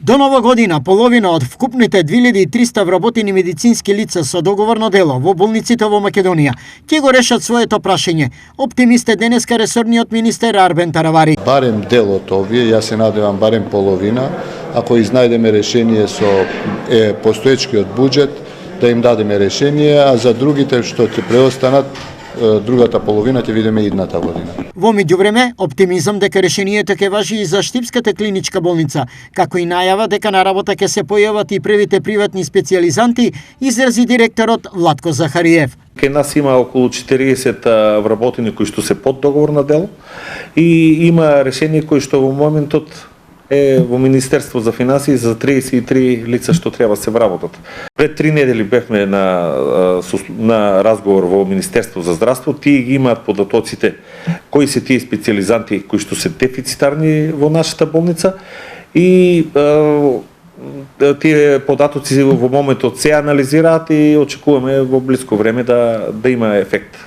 До нова година, половина од вкупните 2300 вработени медицински лица со договорно дело во болниците во Македонија ќе го решат своето прашање. Оптимист е денеска ресорниот министер Арбен Таравари. Барем дел од овие, јас се надевам барем половина, ако изнајдеме решение со постоечкиот буџет, да им дадеме решение, а за другите што ќе преостанат, другата половина ќе видиме идната година. Во меѓувреме, оптимизам дека решението ќе важи и за Штипската клиничка болница, како и најава дека на работа ќе се појават и првите приватни специјализанти, изрази директорот Владко Захариев. Кај нас има околу 40 вработени кои што се под договор на дело и има решение кои што во моментот е во Министерство за финансии за 33 лица што треба се вработат. Пред 3 недели бевме на разговор во Министерство за здравство, тие ги имаат податоците кои се тие специјализанти кои што се дефицитарни во нашата болница и тие податоци во моментот се анализираат и очекуваме во блиско време да има ефект.